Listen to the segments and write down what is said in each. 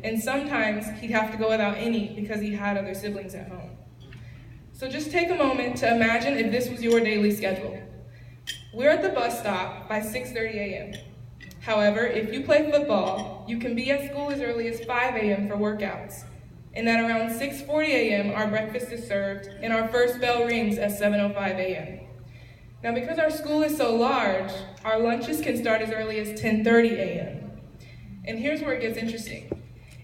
and sometimes he'd have to go without any because he had other siblings at home. So just take a moment to imagine if this was your daily schedule. We're at the bus stop by 6:30 a.m. However, if you play football, you can be at school as early as 5 a.m. for workouts. And at around 6:40 a.m., our breakfast is served, and our first bell rings at 7:05 a.m. Now, because our school is so large, our lunches can start as early as 10:30 a.m. And here's where it gets interesting.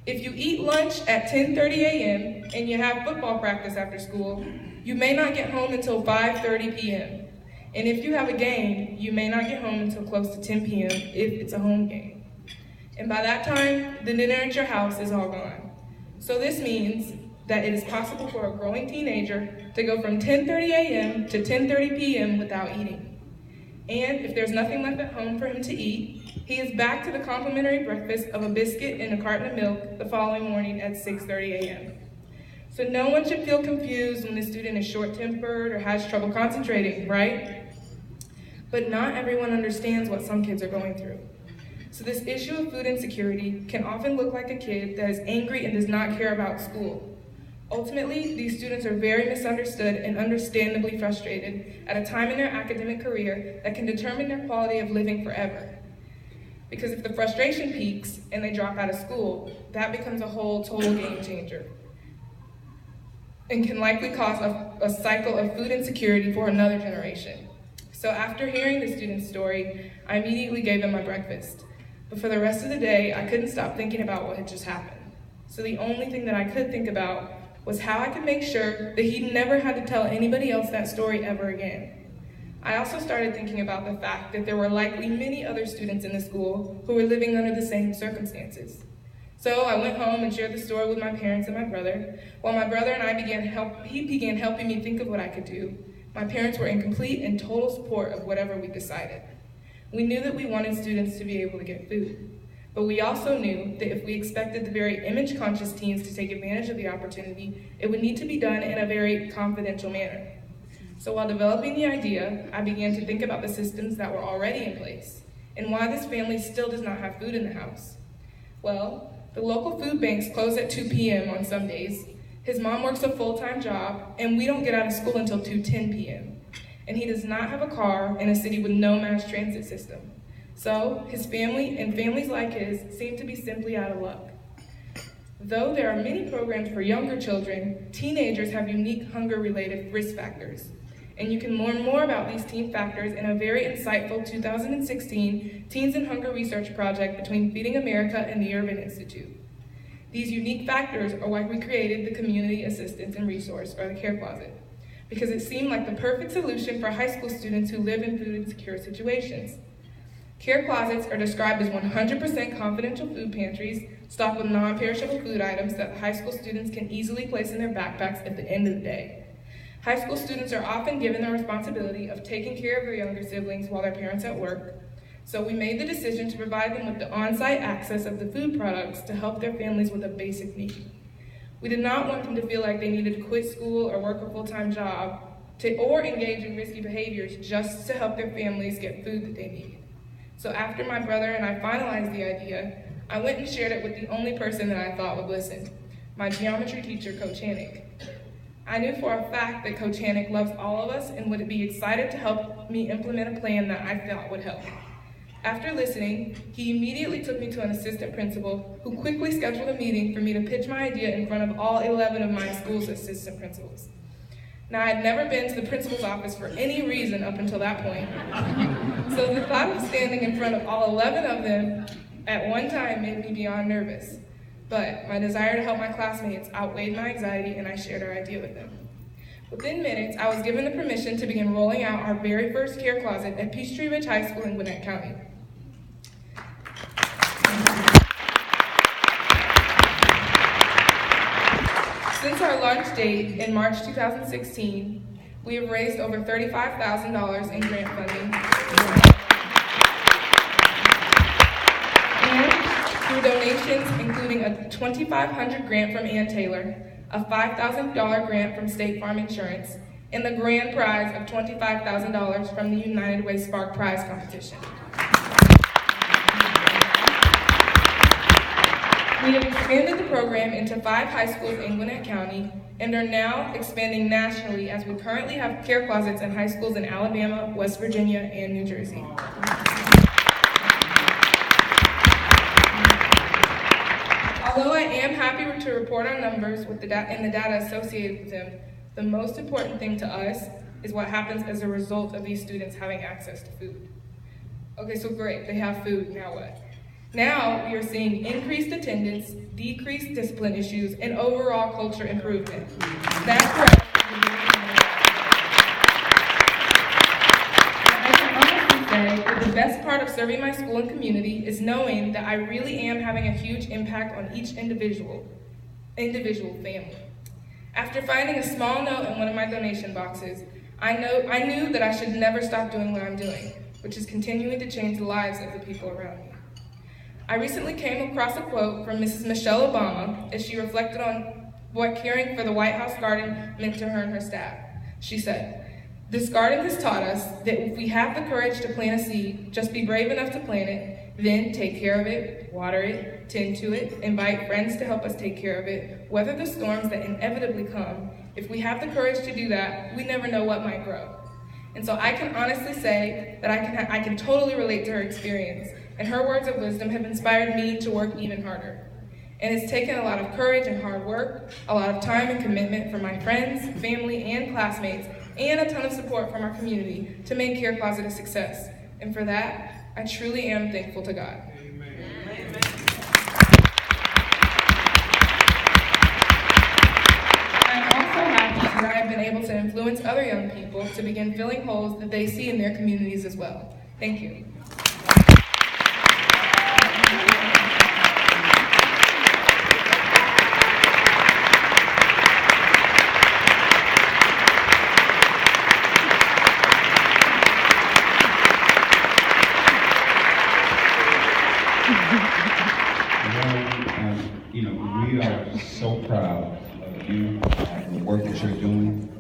If you eat lunch at 10:30 a.m. and you have football practice after school, you may not get home until 5:30 p.m. And if you have a game, you may not get home until close to 10 p.m. if it's a home game. And by that time, the dinner at your house is all gone. So this means that it is possible for a growing teenager to go from 10:30 a.m. to 10:30 p.m. without eating. And if there's nothing left at home for him to eat, he is back to the complimentary breakfast of a biscuit and a carton of milk the following morning at 6:30 a.m. So no one should feel confused when the student is short-tempered or has trouble concentrating, right? But not everyone understands what some kids are going through. So this issue of food insecurity can often look like a kid that is angry and does not care about school. Ultimately, these students are very misunderstood and understandably frustrated at a time in their academic career that can determine their quality of living forever. Because if the frustration peaks and they drop out of school, that becomes a whole total game changer and can likely cause a cycle of food insecurity for another generation. So after hearing the student's story, I immediately gave him my breakfast. But for the rest of the day, I couldn't stop thinking about what had just happened. So the only thing that I could think about was how I could make sure that he never had to tell anybody else that story ever again. I also started thinking about the fact that there were likely many other students in the school who were living under the same circumstances. So I went home and shared the story with my parents and my brother. While my brother and I began helping me think of what I could do, my parents were in complete and total support of whatever we decided. We knew that we wanted students to be able to get food, but we also knew that if we expected the very image-conscious teens to take advantage of the opportunity, it would need to be done in a very confidential manner. So while developing the idea, I began to think about the systems that were already in place and why this family still does not have food in the house. Well, the local food banks close at 2 p.m. on some days. His mom works a full-time job, and we don't get out of school until 2:10 p.m. And he does not have a car in a city with no mass transit system. So his family and families like his seem to be simply out of luck. Though there are many programs for younger children, teenagers have unique hunger-related risk factors. And you can learn more about these teen factors in a very insightful 2016 Teens and Hunger research project between Feeding America and the Urban Institute. These unique factors are why we created the Community Assistance and Resource, or the Care Closet, because it seemed like the perfect solution for high school students who live in food insecure situations. Care closets are described as 100% confidential food pantries stocked with non-perishable food items that high school students can easily place in their backpacks at the end of the day. High school students are often given the responsibility of taking care of their younger siblings while their parents are at work, so we made the decision to provide them with the on-site access of the food products to help their families with a basic need. We did not want them to feel like they needed to quit school or work a full-time job or engage in risky behaviors just to help their families get food that they need. So after my brother and I finalized the idea, I went and shared it with the only person that I thought would listen, my geometry teacher, Coach Hannick. I knew for a fact that Coach Hannick loves all of us and would be excited to help me implement a plan that I thought would help. After listening, he immediately took me to an assistant principal who quickly scheduled a meeting for me to pitch my idea in front of all 11 of my school's assistant principals. Now, I had never been to the principal's office for any reason up until that point. So the thought of standing in front of all 11 of them at one time made me beyond nervous. But my desire to help my classmates outweighed my anxiety, and I shared our idea with them. Within minutes, I was given the permission to begin rolling out our very first care closet at Peachtree Ridge High School in Gwinnett County. Since our launch date in March 2016, we have raised over $35,000 in grant funding. And through donations, including a $2,500 grant from Ann Taylor, a $5,000 grant from State Farm Insurance, and the grand prize of $25,000 from the United Way Spark Prize competition. We have expanded the program into 5 high schools in Gwinnett County and are now expanding nationally as we currently have care closets in high schools in Alabama, West Virginia, and New Jersey. Although I am happy to report our numbers with and the data associated with them, the most important thing to us is what happens as a result of these students having access to food. Okay, so great, they have food, now what? Now we are seeing increased attendance, decreased discipline issues, and overall culture improvement. That's correct. I can honestly say that the best part of serving my school and community is knowing that I really am having a huge impact on each individual family. After finding a small note in one of my donation boxes, I knew that I should never stop doing what I'm doing, which is continuing to change the lives of the people around me. I recently came across a quote from Mrs. Michelle Obama as she reflected on what caring for the White House garden meant to her and her staff. She said, "This garden has taught us that if we have the courage to plant a seed, just be brave enough to plant it, then take care of it, water it, tend to it, invite friends to help us take care of it, weather the storms that inevitably come. If we have the courage to do that, we never know what might grow." And so I can honestly say that I can totally relate to her experience, and her words of wisdom have inspired me to work even harder. And it's taken a lot of courage and hard work, a lot of time and commitment from my friends, family, and classmates, and a ton of support from our community to make Care Closet a success. And for that, I truly am thankful to God. I'm also happy that I have been able to influence other young people to begin filling holes that they see in their communities as well. Thank you. We are so proud of you, the work that you're doing.